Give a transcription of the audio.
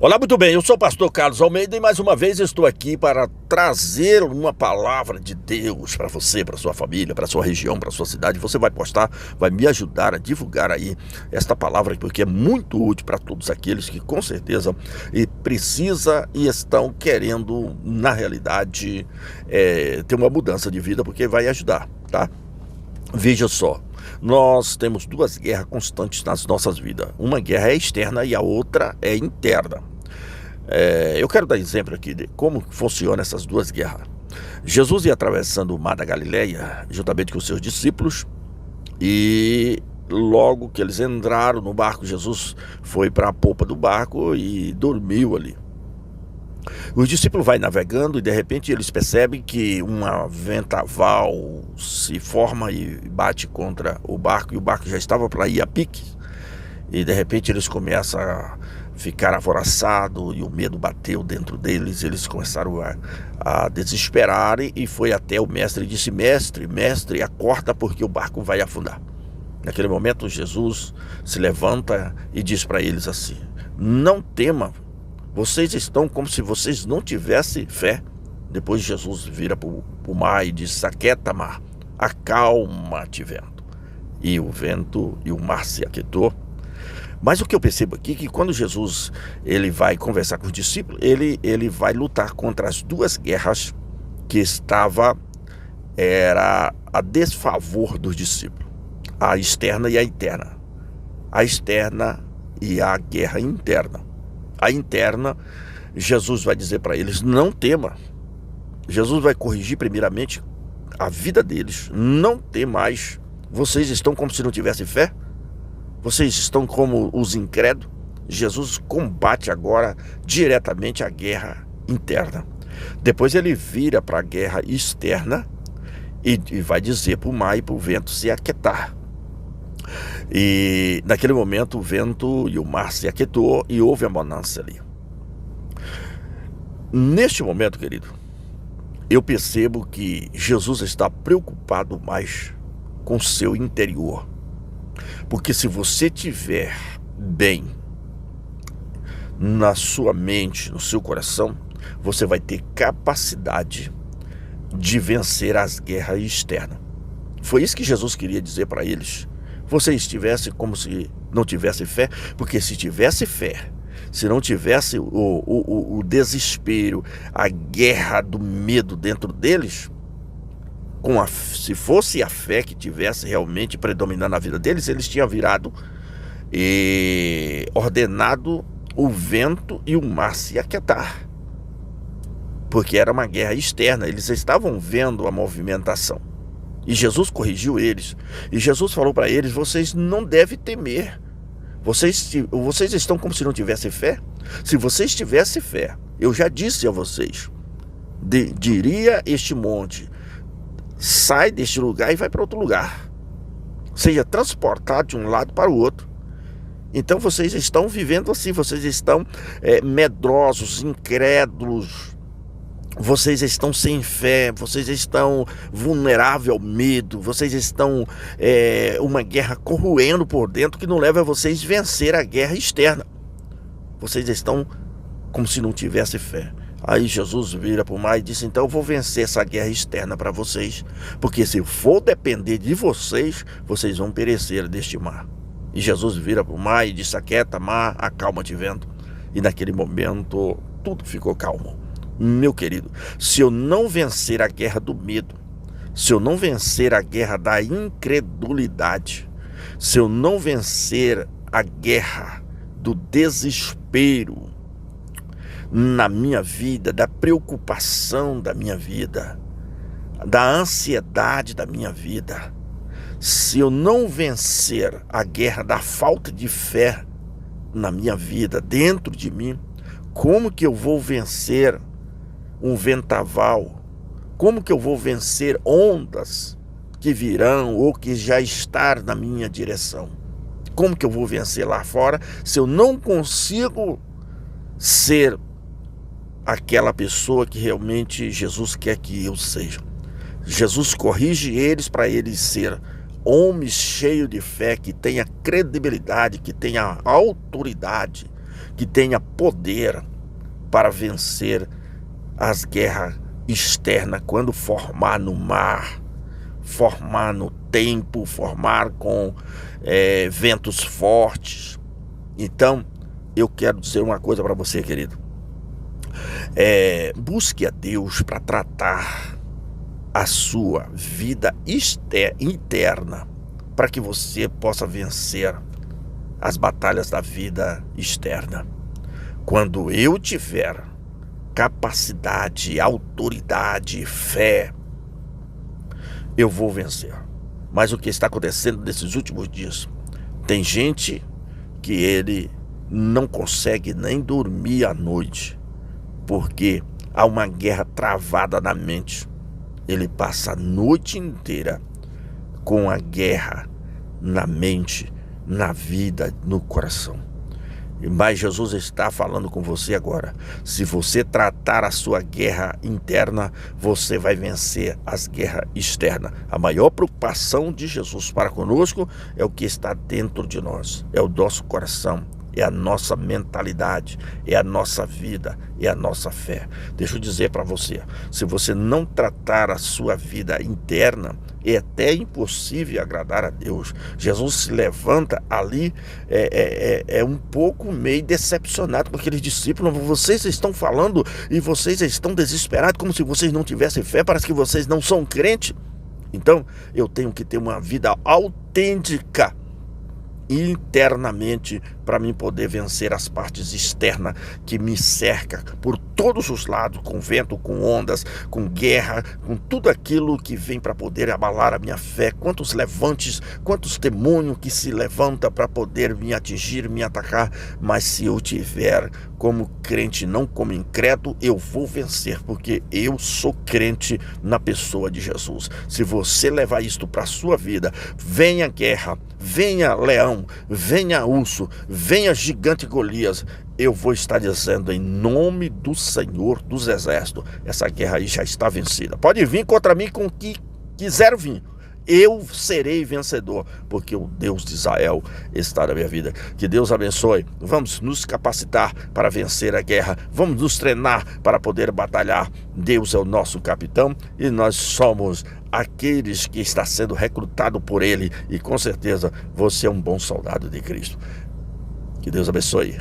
Olá, muito bem, eu sou o pastor Carlos Almeida e mais uma vez estou aqui para trazer uma palavra de Deus para você, para sua família, para sua região, para sua cidade. Você vai postar, vai me ajudar a divulgar aí esta palavra, porque é muito útil para todos aqueles que com certeza precisa e estão querendo, na realidade, ter uma mudança de vida, porque vai ajudar, tá? Veja só, nós temos duas guerras constantes nas nossas vidas. Uma guerra é externa e a outra é interna. Eu quero dar exemplo aqui de como funcionam essas duas guerras. Jesus ia atravessando o mar da Galileia, juntamente com os seus discípulos, e logo que eles entraram no barco, Jesus foi para a popa do barco e dormiu ali. Os discípulos vão navegando e de repente eles percebem que uma vendaval se forma e bate contra o barco, e o barco já estava para ir a pique, e de repente eles começam a ficar alvoroçados e o medo bateu dentro deles. Eles começaram a desesperar e foi até o mestre e disse: mestre, acorda porque o barco vai afundar. Naquele momento Jesus se levanta e diz para eles assim: não tema, vocês estão como se vocês não tivessem fé. Depois Jesus vira para o mar e diz: aquieta, mar, acalma-te, vento. E o vento e o mar se aquietou. Mas o que eu percebo aqui é que quando Jesus ele vai conversar com os discípulos, ele vai lutar contra as duas guerras que era a desfavor dos discípulos, a externa e a interna. A externa e a guerra interna. A interna, Jesus vai dizer para eles: não tema. Jesus vai corrigir primeiramente a vida deles. Não tem mais. Vocês estão como se não tivessem fé? Vocês estão como os incrédulos? Jesus combate agora diretamente a guerra interna. Depois ele vira para a guerra externa e vai dizer para o mar e para o vento se aquietar. E naquele momento o vento e o mar se aquietou e houve a bonança ali. Neste momento, querido, eu percebo que Jesus está preocupado mais com o seu interior. Porque se você tiver bem na sua mente, no seu coração, você vai ter capacidade de vencer as guerras externas. Foi isso que Jesus queria dizer para eles. Você estivesse como se não tivesse fé, porque se tivesse fé, se não tivesse o desespero, a guerra do medo dentro deles, se fosse a fé que tivesse realmente predominando na vida deles, eles tinham virado e ordenado o vento e o mar se aquietar. Porque era uma guerra externa, eles estavam vendo a movimentação. E Jesus corrigiu eles. E Jesus falou para eles: vocês não devem temer. Vocês estão como se não tivessem fé? Se vocês tivessem fé, eu já disse a vocês, diria este monte: sai deste lugar e vai para outro lugar. Seja transportado de um lado para o outro. Então vocês estão vivendo assim, vocês estão medrosos, incrédulos. Vocês estão sem fé, vocês estão vulneráveis ao medo, vocês estão uma guerra corroendo por dentro que não leva a vocês vencer a guerra externa. Vocês estão como se não tivessem fé. Aí Jesus vira para o mar e disse: então eu vou vencer essa guerra externa para vocês, porque se for depender de vocês, vocês vão perecer deste mar. E Jesus vira para o mar e disse: aquieta, mar, acalma-te, vento. E naquele momento tudo ficou calmo. Meu querido, se eu não vencer a guerra do medo, se eu não vencer a guerra da incredulidade, se eu não vencer a guerra do desespero na minha vida, da preocupação da minha vida, da ansiedade da minha vida, se eu não vencer a guerra da falta de fé na minha vida, dentro de mim, como que eu vou vencer um vendaval? Como que eu vou vencer ondas que virão ou que já estão na minha direção? Como que eu vou vencer lá fora se eu não consigo ser aquela pessoa que realmente Jesus quer que eu seja? Jesus corrige eles para eles ser homens cheios de fé, que tenha credibilidade, que tenha autoridade que tenha poder para vencer as guerras externas quando formar no mar, formar no tempo, formar com ventos fortes. Então, eu quero dizer uma coisa para você, querido. Busque a Deus para tratar a sua vida interna, para que você possa vencer as batalhas da vida externa. Quando eu tiver capacidade, autoridade, fé, eu vou vencer. Mas o que está acontecendo nesses últimos dias? Tem gente que ele não consegue nem dormir à noite, porque há uma guerra travada na mente. Ele passa a noite inteira com a guerra na mente, na vida, no coração. Mas Jesus está falando com você agora. Se você tratar a sua guerra interna, você vai vencer as guerras externas. A maior preocupação de Jesus para conosco é o que está dentro de nós, é o nosso coração, é a nossa mentalidade, é a nossa vida, é a nossa fé. Deixa eu dizer para você, se você não tratar a sua vida interna, é até impossível agradar a Deus. Jesus se levanta ali, um pouco meio decepcionado com aqueles discípulos. Vocês estão falando e vocês estão desesperados, como se vocês não tivessem fé, parece que vocês não são crentes. Então, eu tenho que ter uma vida autêntica internamente para mim poder vencer as partes externas que me cercam por todos os lados, com vento, com ondas, com guerra, com tudo aquilo que vem para poder abalar a minha fé. Quantos levantes, quantos demônios que se levantam para poder me atingir, me atacar. Mas se eu tiver como crente, não como incrédulo, eu vou vencer, porque eu sou crente na pessoa de Jesus. Se você levar isto para a sua vida, venha guerra, venha leão, venha urso, venha gigante Golias, eu vou estar dizendo em nome do Senhor dos Exércitos, essa guerra aí já está vencida. Pode vir contra mim com o que quiser vir, eu serei vencedor, porque o Deus de Israel está na minha vida. Que Deus abençoe. Vamos nos capacitar para vencer a guerra, vamos nos treinar para poder batalhar. Deus é o nosso capitão e nós somos aqueles que está sendo recrutado por Ele, e com certeza você é um bom soldado de Cristo. Que Deus abençoe.